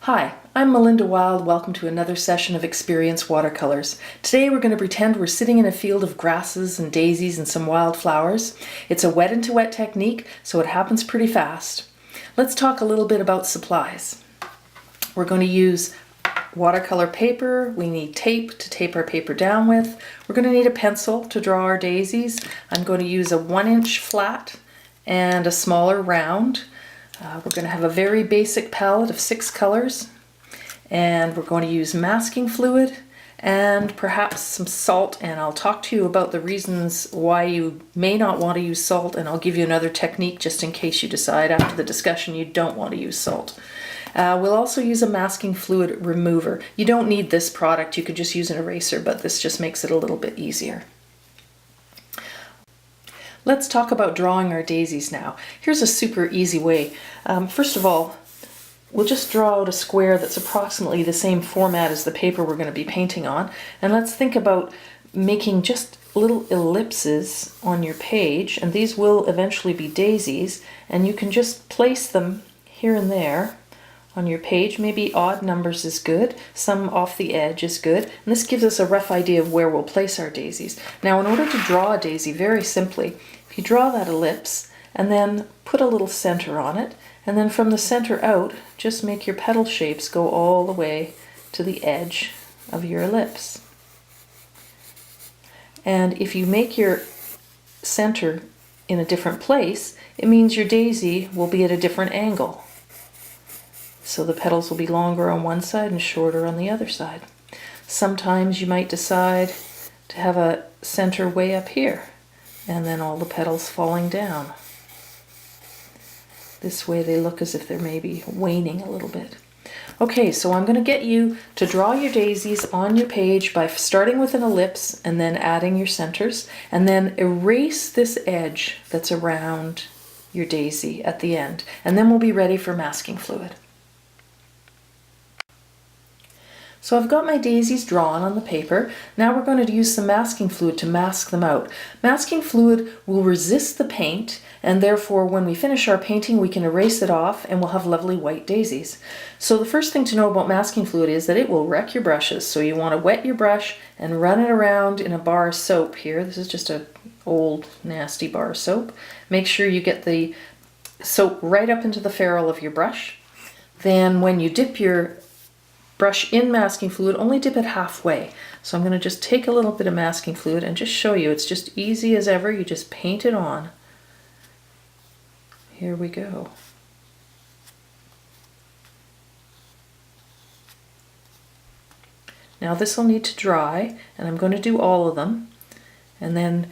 Hi, I'm Melinda Wilde. Welcome to another session of Experience Watercolors. Today we're going to pretend we're sitting in a field of grasses and daisies and some wildflowers. It's a wet into wet technique, so it happens pretty fast. Let's talk a little bit about supplies. We're going to use watercolor paper. We need tape to tape our paper down with. We're going to need a pencil to draw our daisies. I'm going to use a 1-inch flat and a smaller round. We're going to have a very basic palette of 6 colors, and we're going to use masking fluid and perhaps some salt, and I'll talk to you about the reasons why you may not want to use salt, and I'll give you another technique just in case you decide after the discussion you don't want to use salt. We'll also use a masking fluid remover. You don't need this product, you could just use an eraser, but this just makes it a little bit easier. Let's talk about drawing our daisies now. Here's a super easy way. First of all, we'll just draw out a square that's approximately the same format as the paper we're going to be painting on. And let's think about making just little ellipses on your page, and these will eventually be daisies, and you can just place them here and there on your page. Maybe odd numbers is good, some off the edge is good, and this gives us a rough idea of where we'll place our daisies. Now, in order to draw a daisy, very simply, if you draw that ellipse and then put a little center on it, and then from the center out, just make your petal shapes go all the way to the edge of your ellipse. And if you make your center in a different place, it means your daisy will be at a different angle. So the petals will be longer on one side and shorter on the other side. Sometimes you might decide to have a center way up here, and then all the petals falling down. This way they look as if they're maybe waning a little bit. Okay, so I'm going to get you to draw your daisies on your page by starting with an ellipse and then adding your centers, and then erase this edge that's around your daisy at the end, and then we'll be ready for masking fluid. So I've got my daisies drawn on the paper. Now we're going to use some masking fluid to mask them out. Masking fluid will resist the paint, and therefore when we finish our painting we can erase it off and we'll have lovely white daisies. So the first thing to know about masking fluid is that it will wreck your brushes. So you want to wet your brush and run it around in a bar of soap here. This is just an old nasty bar of soap. Make sure you get the soap right up into the ferrule of your brush. Then when you dip your brush in masking fluid, only dip it halfway. So I'm going to just take a little bit of masking fluid and just show you. It's just easy as ever. You just paint it on. Here we go. Now this will need to dry, and I'm going to do all of them. And then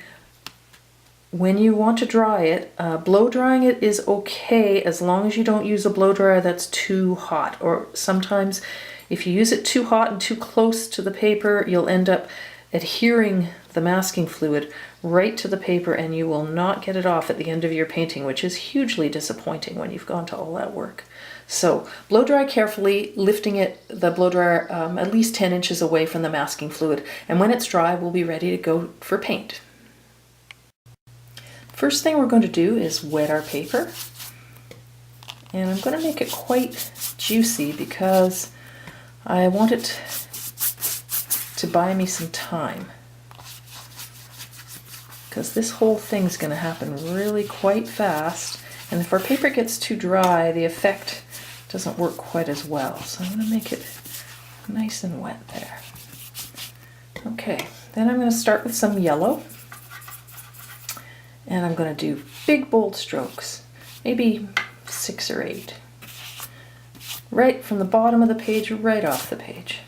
when you want to dry it, blow drying it is okay as long as you don't use a blow dryer that's too hot, or sometimes if you use it too hot and too close to the paper, you'll end up adhering the masking fluid right to the paper and you will not get it off at the end of your painting, which is hugely disappointing when you've gone to all that work. So blow dry carefully, lifting the blow dryer at least 10 inches away from the masking fluid, and when it's dry we'll be ready to go for paint. First thing we're going to do is wet our paper, and I'm going to make it quite juicy because I want it to buy me some time, because this whole thing's going to happen really quite fast, and if our paper gets too dry the effect doesn't work quite as well. So I'm going to make it nice and wet there. Okay, then I'm going to start with some yellow, and I'm going to do big bold strokes, maybe 6 or 8. Right from the bottom of the page, right off the page.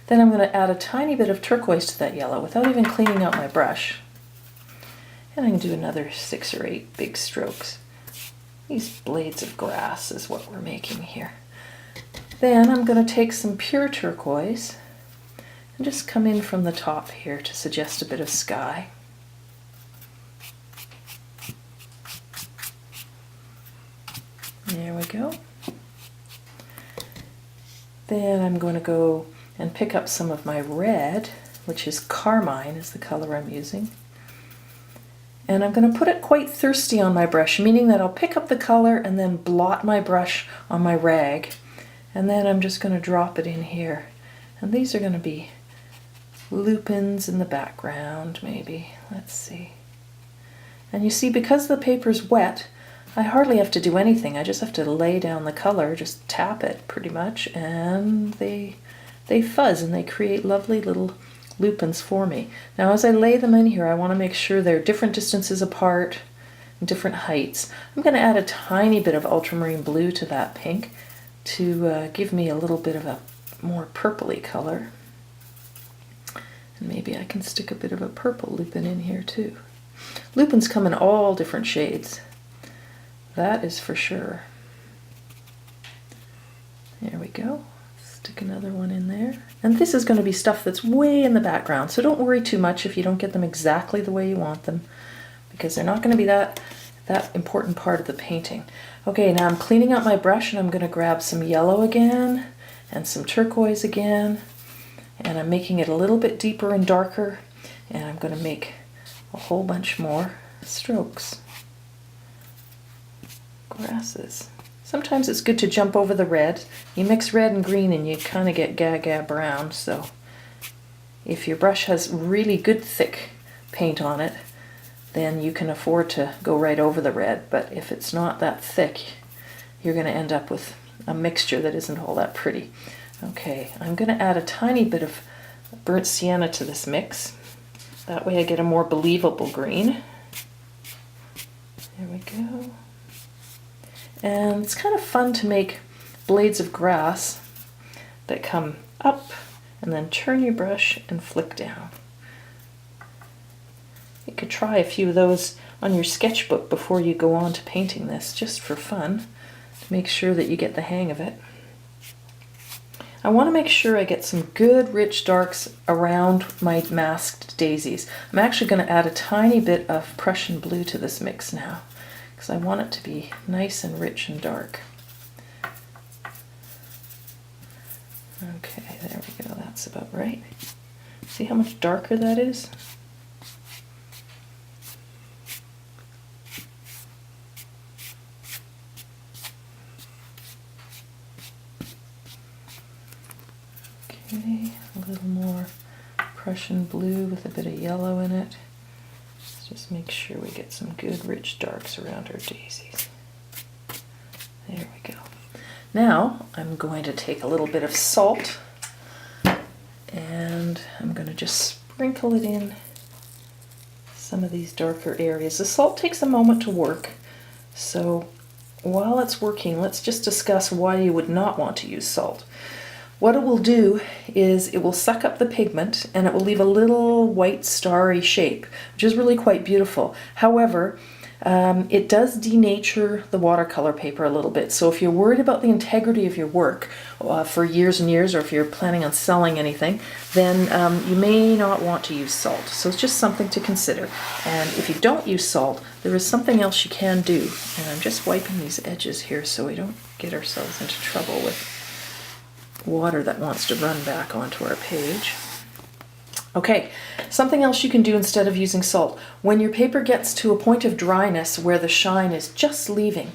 Then I'm going to add a tiny bit of turquoise to that yellow without even cleaning out my brush. And I can do another 6 or 8 big strokes. These blades of grass is what we're making here. Then I'm going to take some pure turquoise and just come in from the top here to suggest a bit of sky. There we go. Then I'm going to go and pick up some of my red, which is carmine is the color I'm using. And I'm going to put it quite thirsty on my brush, meaning that I'll pick up the color and then blot my brush on my rag And then I'm just going to drop it in here. And these are going to be lupins in the background, maybe. Let's see. And you see, because the paper's wet, I hardly have to do anything. I just have to lay down the color, just tap it pretty much, and they fuzz and they create lovely little lupins for me. Now as I lay them in here, I want to make sure they're different distances apart and different heights. I'm going to add a tiny bit of ultramarine blue to that pink to give me a little bit of a more purpley color. And maybe I can stick a bit of a purple lupin in here too. Lupins come in all different shades. That is for sure. There we go. Stick another one in there. And this is going to be stuff that's way in the background, so don't worry too much if you don't get them exactly the way you want them, because they're not going to be that important part of the painting. Okay, now I'm cleaning out my brush and I'm going to grab some yellow again and some turquoise again, and I'm making it a little bit deeper and darker, and I'm going to make a whole bunch more strokes. Grasses. Sometimes it's good to jump over the red. You mix red and green and you kind of get gaga brown, so if your brush has really good thick paint on it, then you can afford to go right over the red, but if it's not that thick, you're going to end up with a mixture that isn't all that pretty. Okay, I'm going to add a tiny bit of burnt sienna to this mix. That way I get a more believable green. There we go. And it's kind of fun to make blades of grass that come up and then turn your brush and flick down. You could try a few of those on your sketchbook before you go on to painting this, just for fun, to make sure that you get the hang of it. I want to make sure I get some good rich darks around my masked daisies. I'm actually going to add a tiny bit of Prussian blue to this mix now, because I want it to be nice and rich and dark. Okay, there we go, that's about right. See how much darker that is? Okay, a little more Prussian blue with a bit of yellow in it. Let's just make sure we get some good rich darks around our daisies. There we go. Now I'm going to take a little bit of salt and I'm going to just sprinkle it in some of these darker areas. The salt takes a moment to work, so while it's working, let's just discuss why you would not want to use salt. What it will do is it will suck up the pigment and it will leave a little white starry shape, which is really quite beautiful. However, it does denature the watercolor paper a little bit. So if you're worried about the integrity of your work for years and years, or if you're planning on selling anything, then you may not want to use salt. So it's just something to consider. And if you don't use salt, there is something else you can do. And I'm just wiping these edges here so we don't get ourselves into trouble with water that wants to run back onto our page. Okay, something else you can do instead of using salt. When your paper gets to a point of dryness where the shine is just leaving,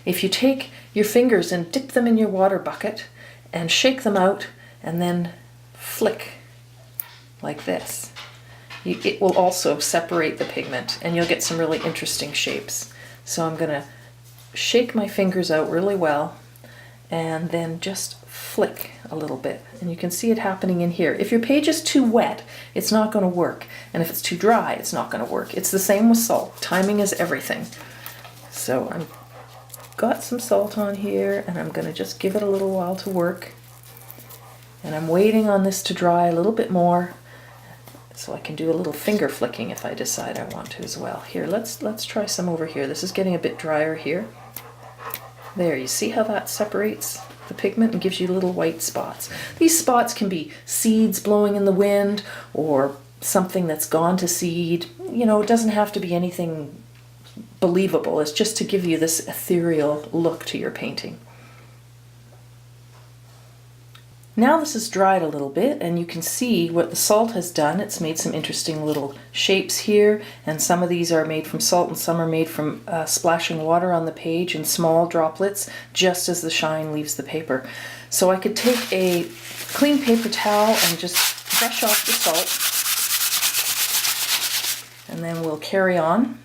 if you take your fingers and dip them in your water bucket and shake them out and then flick like this, it will also separate the pigment and you'll get some really interesting shapes. So I'm going to shake my fingers out really well and then just flick a little bit, and you can see it happening in here. If your page is too wet, it's not going to work, and if it's too dry, it's not going to work. It's the same with salt. Timing is everything. So I've got some salt on here, and I'm going to just give it a little while to work, and I'm waiting on this to dry a little bit more so I can do a little finger flicking if I decide I want to as well. Here, let's try some over here. This is getting a bit drier here. There, you see how that separates the pigment and gives you little white spots. These spots can be seeds blowing in the wind or something that's gone to seed. You know, it doesn't have to be anything believable. It's just to give you this ethereal look to your painting. Now this is dried a little bit and you can see what the salt has done. It's made some interesting little shapes here, and some of these are made from salt and some are made from splashing water on the page in small droplets just as the shine leaves the paper. So I could take a clean paper towel and just brush off the salt, and then we'll carry on.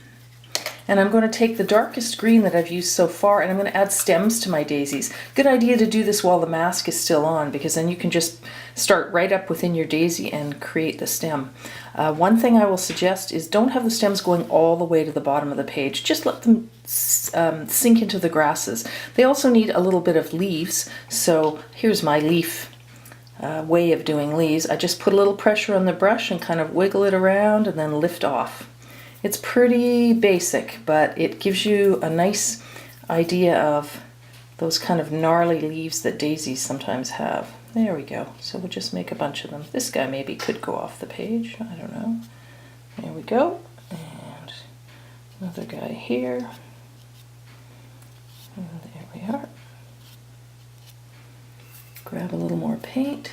And I'm going to take the darkest green that I've used so far, and I'm going to add stems to my daisies. Good idea to do this while the mask is still on, because then you can just start right up within your daisy and create the stem. One thing I will suggest is don't have the stems going all the way to the bottom of the page. Just let them sink into the grasses. They also need a little bit of leaves, so here's my leaf way of doing leaves. I just put a little pressure on the brush and kind of wiggle it around and then lift off. It's pretty basic, but it gives you a nice idea of those kind of gnarly leaves that daisies sometimes have. There we go. So we'll just make a bunch of them. This guy maybe could go off the page. I don't know. There we go. And another guy here. And there we are. Grab a little more paint.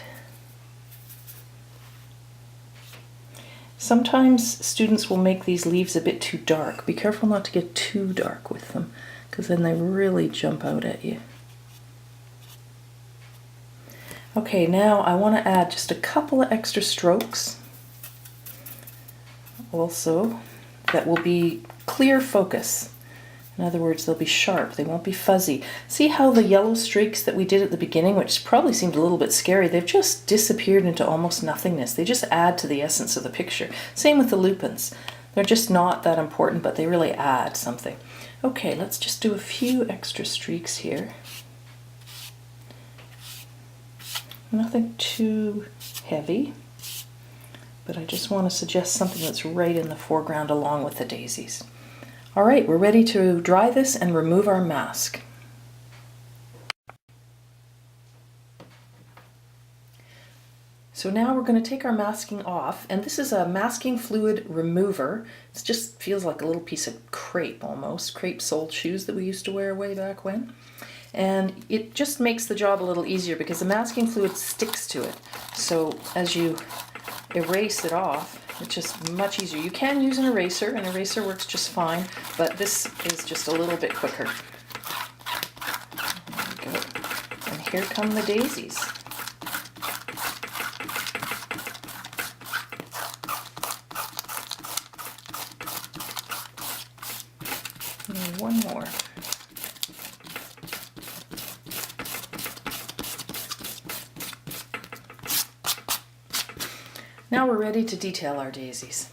Sometimes students will make these leaves a bit too dark. Be careful not to get too dark with them, because then they really jump out at you. Okay, now I want to add just a couple of extra strokes also that will be clear focus. In other words, they'll be sharp, they won't be fuzzy. See how the yellow streaks that we did at the beginning, which probably seemed a little bit scary, they've just disappeared into almost nothingness. They just add to the essence of the picture. Same with the lupins. They're just not that important, but they really add something. Okay, let's just do a few extra streaks here. Nothing too heavy, but I just want to suggest something that's right in the foreground along with the daisies. All right, we're ready to dry this and remove our mask. So now we're going to take our masking off, and this is a masking fluid remover. It just feels like a little piece of crepe almost, crepe-soled shoes that we used to wear way back when. And it just makes the job a little easier because the masking fluid sticks to it. So as you erase it off, it's just much easier. You can use an eraser. An eraser works just fine, but this is just a little bit quicker. There we go. And here come the daisies. And one more. Now we're ready to detail our daisies.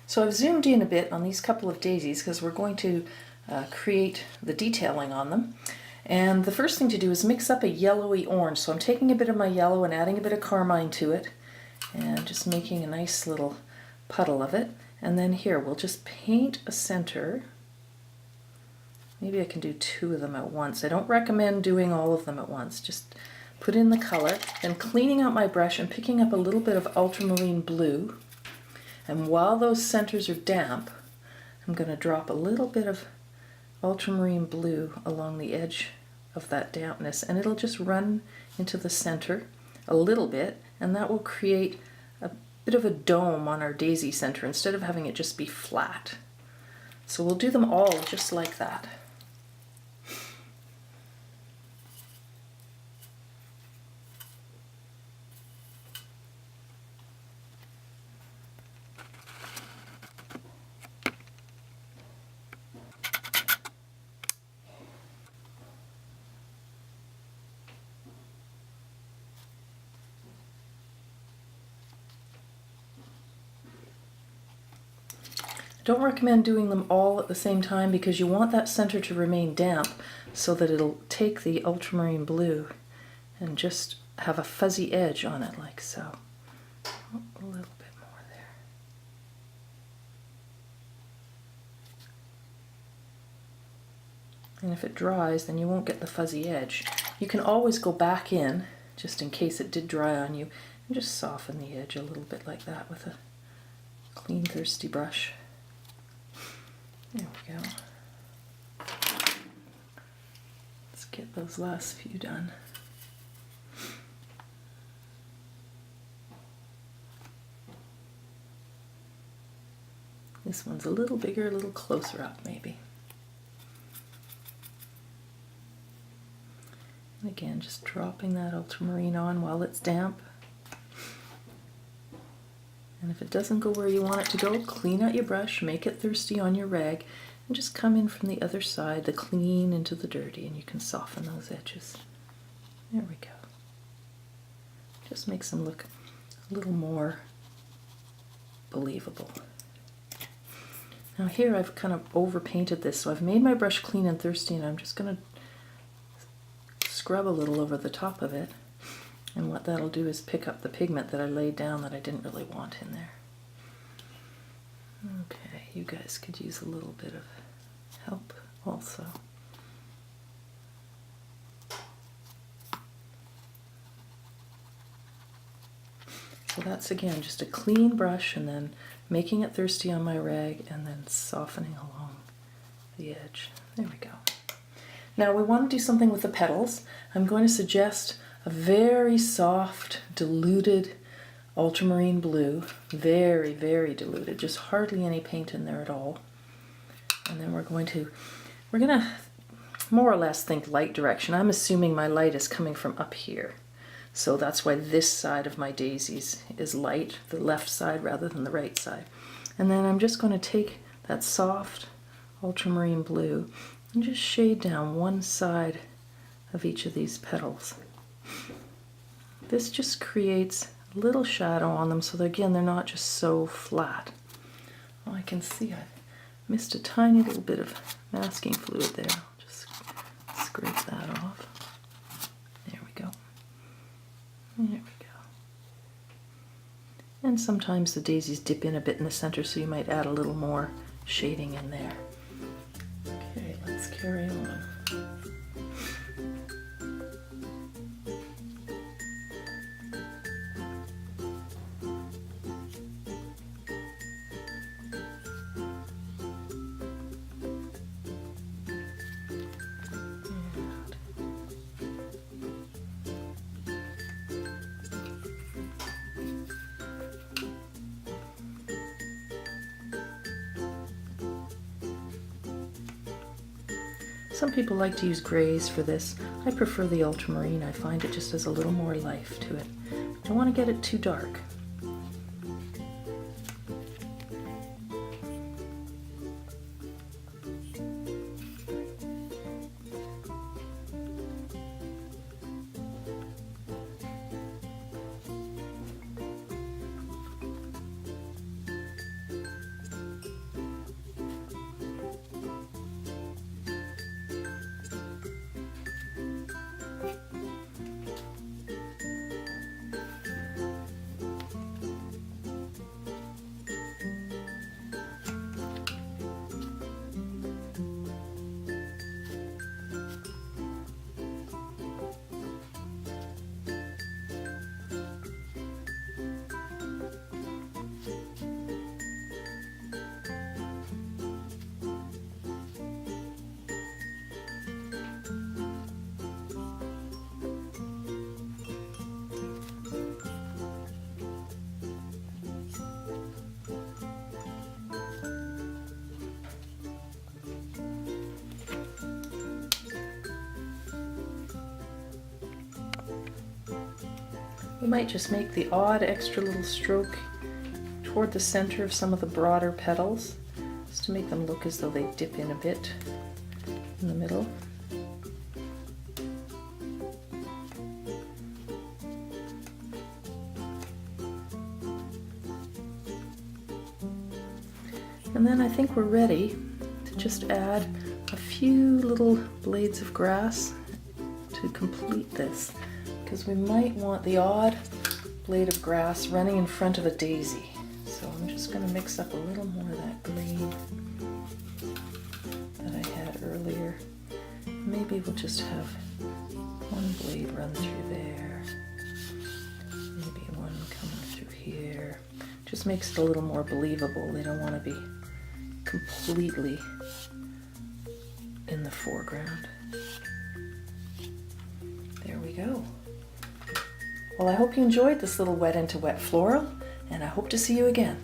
So I've zoomed in a bit on these couple of daisies because we're going to create the detailing on them. And the first thing to do is mix up a yellowy orange. So I'm taking a bit of my yellow and adding a bit of carmine to it and just making a nice little puddle of it. And then here we'll just paint a center. Maybe I can do two of them at once. I don't recommend doing all of them at once. Just put in the color, then cleaning out my brush and picking up a little bit of ultramarine blue. And while those centers are damp, I'm going to drop a little bit of ultramarine blue along the edge of that dampness, and it'll just run into the center a little bit, and that will create a bit of a dome on our daisy center instead of having it just be flat. So we'll do them all just like that. Don't recommend doing them all at the same time because you want that center to remain damp so that it'll take the ultramarine blue and just have a fuzzy edge on it like so. Oh, a little bit more there. And if it dries, then you won't get the fuzzy edge. You can always go back in, just in case it did dry on you, and just soften the edge a little bit like that with a clean, thirsty brush. There we go. Let's get those last few done. This one's a little bigger, a little closer up maybe. again, just dropping that ultramarine on while it's damp. And if it doesn't go where you want it to go, clean out your brush, make it thirsty on your rag, and just come in from the other side, the clean into the dirty, and you can soften those edges. There we go. Just makes them look a little more believable. Now here I've kind of overpainted this, so I've made my brush clean and thirsty, and I'm just going to scrub a little over the top of it. And what that'll do is pick up the pigment that I laid down that I didn't really want in there. Okay, you guys could use a little bit of help also. So that's, again, just a clean brush and then making it thirsty on my rag and then softening along the edge. There we go. Now we want to do something with the petals. I'm going to suggest a very soft, diluted ultramarine blue. Very, very diluted. Just hardly any paint in there at all. And then we're going to more or less think light direction. I'm assuming my light is coming from up here. So that's why this side of my daisies is light, the left side rather than the right side. And then I'm just going to take that soft ultramarine blue and just shade down one side of each of these petals. This just creates a little shadow on them so that, again, they're not just so flat. Oh, I can see I missed a tiny little bit of masking fluid there. I'll just scrape that off. There we go. There we go. And sometimes the daisies dip in a bit in the center, so you might add a little more shading in there. Okay, let's carry on. Some people like to use grays for this. I prefer the ultramarine. I find it just has a little more life to it. I don't want to get it too dark. You might just make the odd extra little stroke toward the center of some of the broader petals, just to make them look as though they dip in a bit in the middle. And then I think we're ready to just add a few little blades of grass to complete this, because we might want the odd blade of grass running in front of a daisy. So I'm just going to mix up a little more of that green that I had earlier. Maybe we'll just have one blade run through there, maybe one coming through here. Just makes it a little more believable. They don't want to be completely in the foreground. There we go. Well, I hope you enjoyed this little wet into wet floral, and I hope to see you again.